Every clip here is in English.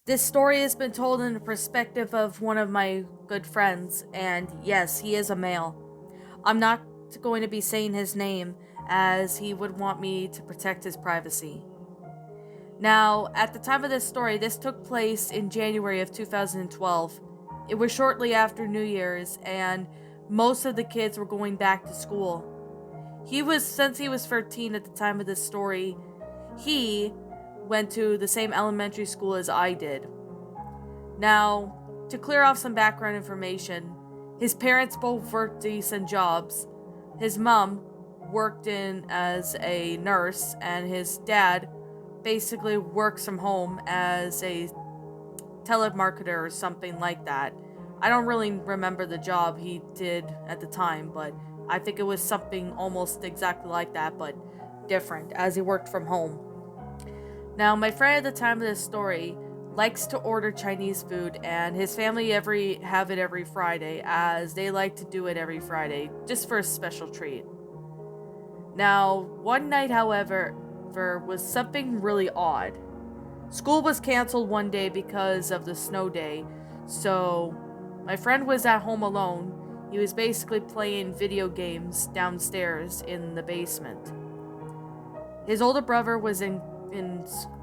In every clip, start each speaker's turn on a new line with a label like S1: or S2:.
S1: This story has been told in the perspective of one of my good friends, and yes, he is a male. I'm not going to be saying his name as he would want me to protect his privacy. Now, at the time of this story, this took place in January of 2012. It was shortly after New Year's, and most of the kids were going back to school. Since he was 13 at the time of this story, he went to the same elementary school as I did. Now, to clear off some background information, his parents both worked decent jobs. His mom worked in as a nurse, and his dad basically works from home as a telemarketer or something like that. I don't really remember the job he did at the time, but I think it was something almost exactly like that, but different, as he worked from home. Now, my friend at the time of this story likes to order Chinese food, and his family have it every Friday, as they like to do it every Friday, just for a special treat. Now, one night, however, was something really odd. School was canceled one day because of the snow day, so my friend was at home alone. He was basically playing video games downstairs in the basement. His older brother was in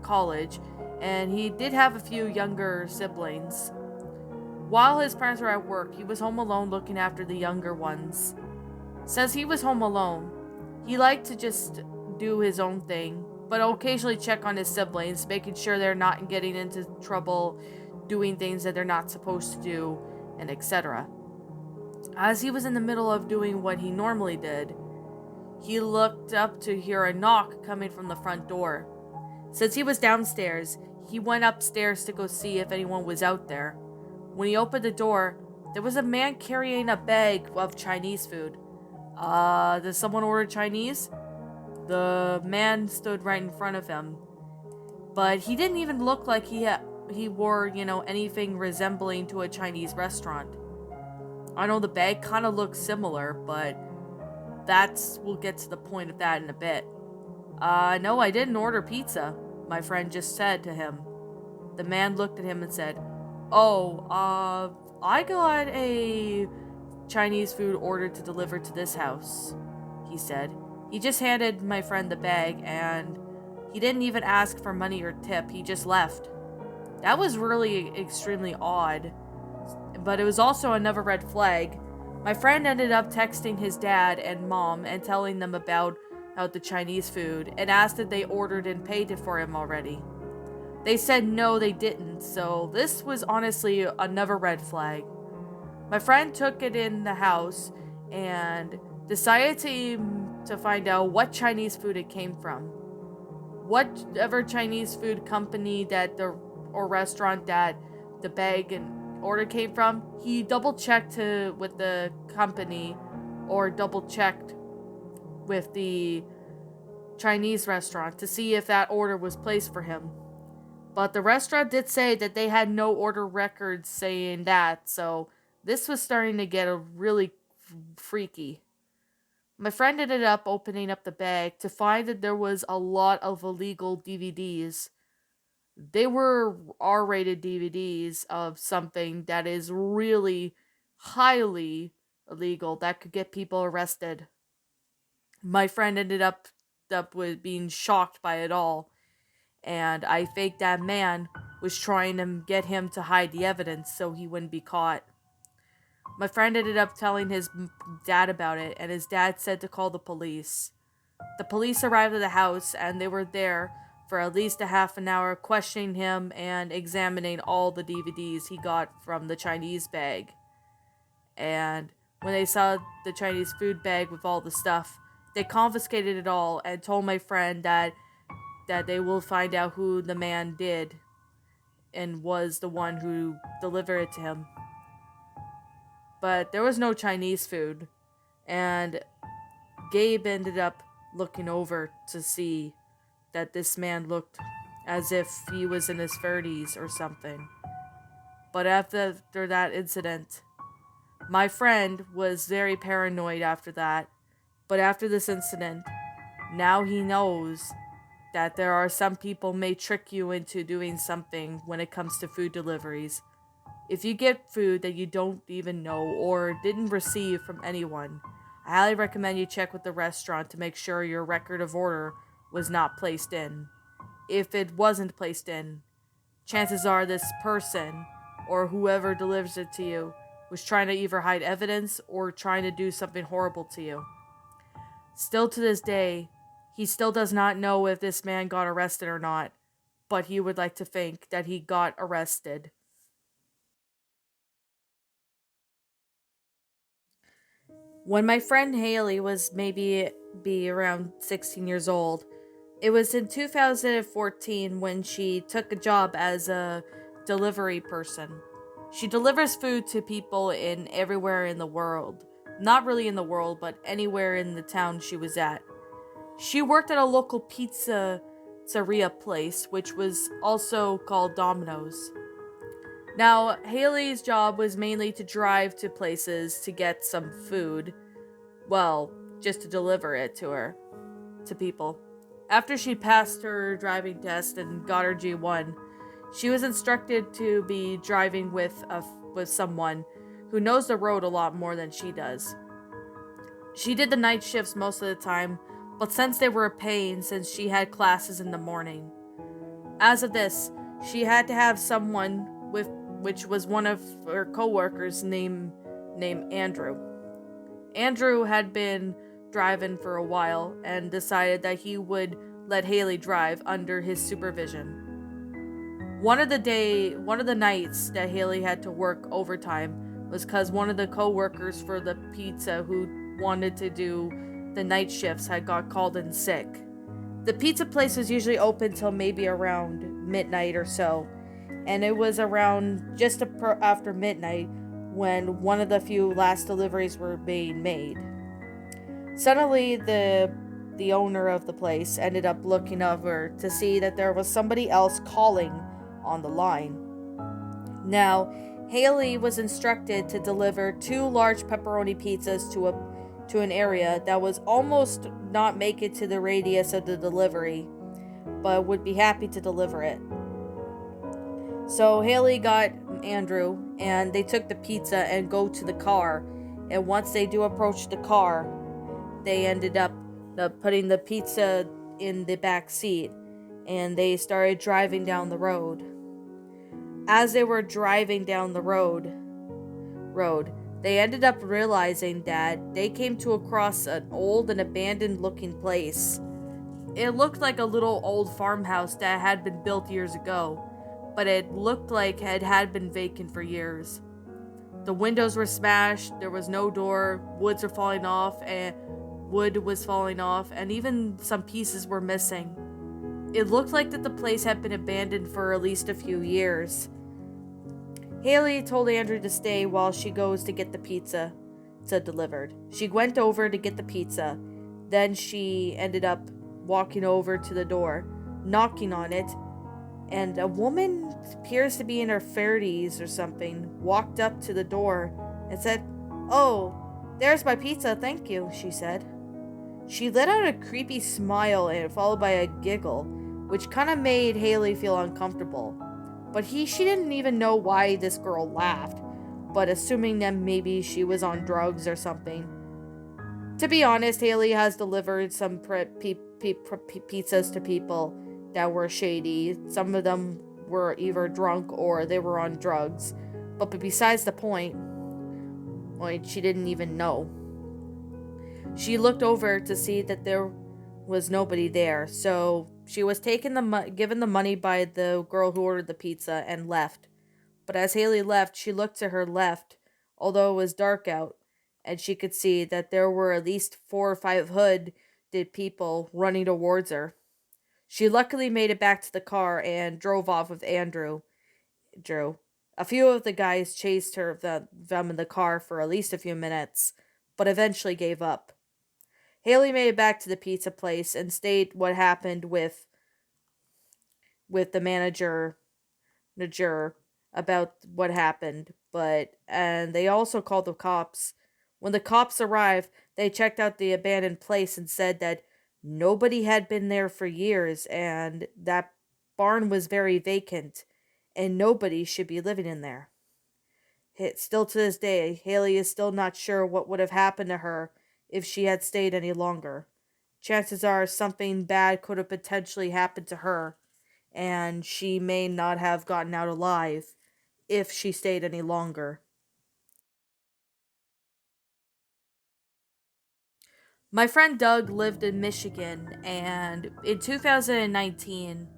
S1: college, and he did have a few younger siblings. While his parents were at work, he was home alone looking after the younger ones. Since he was home alone, he liked to just do his own thing, but occasionally check on his siblings, making sure they're not getting into trouble, doing things that they're not supposed to do, and etc. As he was in the middle of doing what he normally did, he looked up to hear a knock coming from the front door. Since he was downstairs, he went upstairs to go see if anyone was out there. When he opened the door, there was a man carrying a bag of Chinese food. Does someone order Chinese? The man stood right in front of him, but he didn't even look like he wore, anything resembling to a Chinese restaurant. I know the bag kind of looks similar, but we'll get to the point of that in a bit. No, I didn't order pizza, my friend just said to him. The man looked at him and said, "Oh, I got a Chinese food order to deliver to this house," he said. He just handed my friend the bag, and he didn't even ask for money or tip, he just left. That was really extremely odd, but it was also another red flag. My friend ended up texting his dad and mom and telling them about the Chinese food and asked if they ordered and paid it for him already. They said no, they didn't, so this was honestly another red flag. My friend took it in the house and decided to find out what Chinese food it came from. Whatever Chinese food company or restaurant that the bag and order came from, he double checked with the company or double checked with the Chinese restaurant to see if that order was placed for him. But the restaurant did say that they had no order records saying that, so this was starting to get really freaky. My friend ended up opening up the bag to find that there was a lot of illegal DVDs. They were R-rated DVDs of something that is really highly illegal that could get people arrested. My friend ended up with being shocked by it all, and I faked that man was trying to get him to hide the evidence so he wouldn't be caught. My friend ended up telling his dad about it, and his dad said to call the police. The police arrived at the house, and they were there for at least a half an hour, questioning him and examining all the DVDs he got from the Chinese bag. And when they saw the Chinese food bag with all the stuff, they confiscated it all and told my friend that they will find out who the man did and was the one who delivered it to him. But there was no Chinese food, and Gabe ended up looking over to see that this man looked as if he was in his 30s or something. But after that incident, my friend was very paranoid after that. But after this incident, now he knows that there are some people may trick you into doing something when it comes to food deliveries. If you get food that you don't even know or didn't receive from anyone, I highly recommend you check with the restaurant to make sure your record of order was not placed in. If it wasn't placed in, chances are this person or whoever delivers it to you was trying to either hide evidence or trying to do something horrible to you. Still to this day, he still does not know if this man got arrested or not, but he would like to think that he got arrested. When my friend Haley was maybe be around 16 years old, it was in 2014 when she took a job as a delivery person. She delivers food to people in everywhere in the world. Not really in the world, but anywhere in the town she was at. She worked at a local pizzeria place, which was also called Domino's. Now, Haley's job was mainly to drive to places to get some food. Well, just to deliver it to people. After she passed her driving test and got her G1, she was instructed to be driving with someone who knows the road a lot more than she does. She did the night shifts most of the time, but since they were a pain since she had classes in the morning. As of this, she had to have someone with which was one of her coworkers named Andrew. Andrew had been driving for a while and decided that he would let Haley drive under his supervision. One of the nights that Haley had to work overtime was because one of the co-workers for the pizza who wanted to do the night shifts had got called in sick. The pizza place was usually open till maybe around midnight or so, and it was around just after midnight when one of the few last deliveries were being made. Suddenly, the owner of the place ended up looking over to see that there was somebody else calling on the line. Now, Haley was instructed to deliver 2 large pepperoni pizzas to an area that was almost not make it to the radius of the delivery, but would be happy to deliver it. So Haley got Andrew, and they took the pizza and go to the car. And once they do approach the car, they ended up putting the pizza in the back seat, and they started driving down the road. As they were driving down the road, they ended up realizing that they came to across an old and abandoned looking place. It looked like a little old farmhouse that had been built years ago, but it looked like it had been vacant for years. The windows were smashed, there was no door, wood was falling off, and even some pieces were missing. It looked like that the place had been abandoned for at least a few years. Haley told Andrew to stay while she goes to get the pizza delivered. She went over to get the pizza. Then she ended up walking over to the door, knocking on it, and a woman, appears to be in her 30s or something, walked up to the door and said, "Oh, there's my pizza, thank you," she said. She let out a creepy smile and followed by a giggle, which kind of made Haley feel uncomfortable. But she didn't even know why this girl laughed, but assuming that maybe she was on drugs or something. To be honest, Haley has delivered some pizzas to people that were shady. Some of them were either drunk or they were on drugs. But besides the point, she didn't even know. She looked over to see that there was nobody there, so she was given the money by the girl who ordered the pizza and left. But as Haley left, she looked to her left, although it was dark out, and she could see that there were at least 4 or 5 hooded people running towards her. She luckily made it back to the car and drove off with Andrew. A few of the guys chased them in the car for at least a few minutes, but eventually gave up. Haley made it back to the pizza place and stated what happened with the manager about what happened, and they also called the cops. When the cops arrived, they checked out the abandoned place and said that Nobody had been there for years, and that barn was very vacant, and nobody should be living in there. Still to this day, Haley is still not sure what would have happened to her if she had stayed any longer. Chances are something bad could have potentially happened to her, and she may not have gotten out alive if she stayed any longer. My friend Doug lived in Michigan, and in 2019,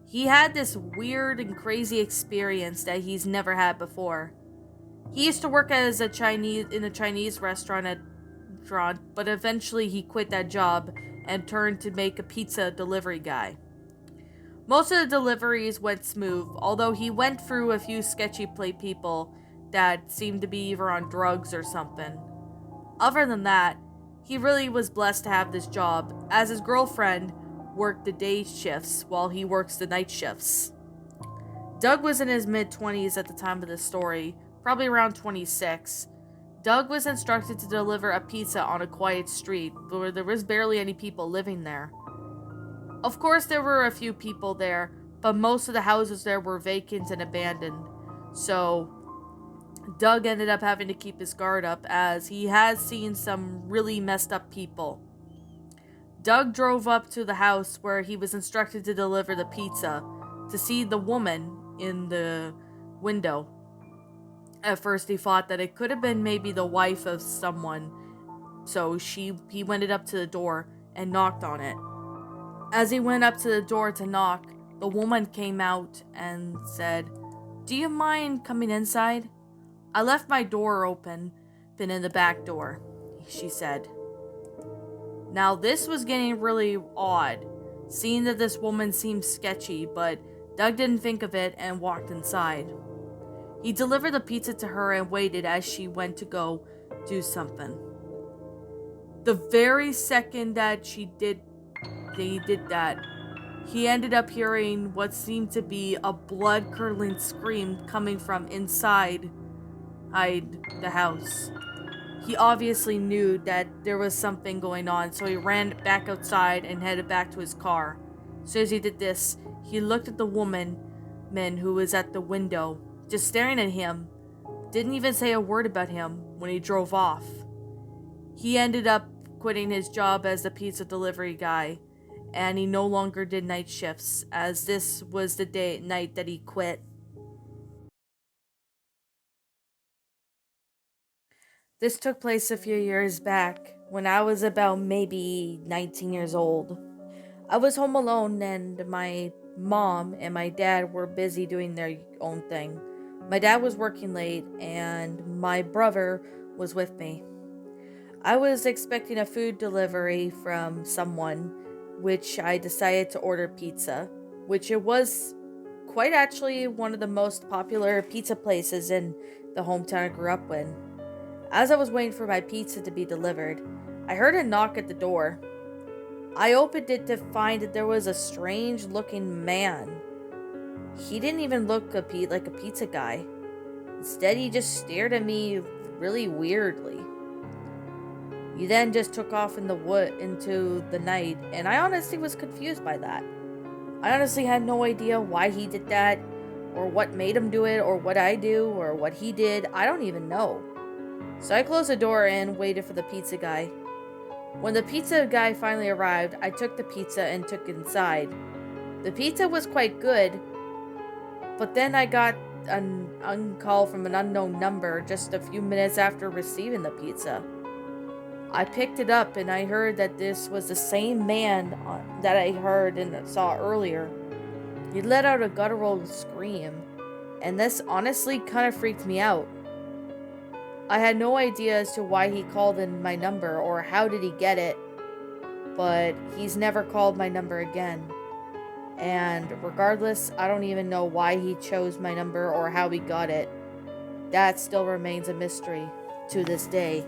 S1: he had this weird and crazy experience that he's never had before. He used to work as a Chinese in a Chinese restaurant, but eventually he quit that job and turned to make a pizza delivery guy. Most of the deliveries went smooth, although he went through a few sketchy play people that seemed to be either on drugs or something. Other than that, he really was blessed to have this job, as his girlfriend worked the day shifts while he works the night shifts. Doug was in his mid-20s at the time of this story, probably around 26. Doug was instructed to deliver a pizza on a quiet street where there was barely any people living there. Of course, there were a few people there, but most of the houses there were vacant and abandoned. So, Doug ended up having to keep his guard up as he has seen some really messed up people. Doug drove up to the house where he was instructed to deliver the pizza to see the woman in the window. At first, he thought that it could have been maybe the wife of someone, so he went up to the door and knocked on it. As he went up to the door to knock, the woman came out and said, "Do you mind coming inside? I left my door open, been in the back door," she said. Now this was getting really odd, seeing that this woman seemed sketchy, but Doug didn't think of it and walked inside. He delivered the pizza to her and waited as she went to go do something. The very second that he did that, he ended up hearing what seemed to be a blood-curdling scream coming from inside the house. He obviously knew that there was something going on, so he ran back outside and headed back to his car. So as he did this, he looked at the woman who was at the window, just staring at him, didn't even say a word about him when he drove off. He ended up quitting his job as the pizza delivery guy, and he no longer did night shifts, as this was the night that he quit. This took place a few years back, when I was about maybe 19 years old. I was home alone, and my mom and my dad were busy doing their own thing. My dad was working late, and my brother was with me. I was expecting a food delivery from someone, which I decided to order pizza, which it was quite actually one of the most popular pizza places in the hometown I grew up in. As I was waiting for my pizza to be delivered, I heard a knock at the door. I opened it to find that there was a strange looking man. He didn't even look like a pizza guy. Instead, he just stared at me really weirdly. He then just took off into the night, and I honestly was confused by that. I honestly had no idea why he did that, or what made him do it, or what I do, or what he did. I don't even know. So I closed the door and waited for the pizza guy. When the pizza guy finally arrived, I took the pizza and took it inside. The pizza was quite good, but then I got a call from an unknown number just a few minutes after receiving the pizza. I picked it up and I heard that this was the same man that I heard and saw earlier. He let out a guttural scream, and this honestly kind of freaked me out. I had no idea as to why he called in my number or how did he get it, but he's never called my number again. And regardless, I don't even know why he chose my number or how he got it. That still remains a mystery to this day.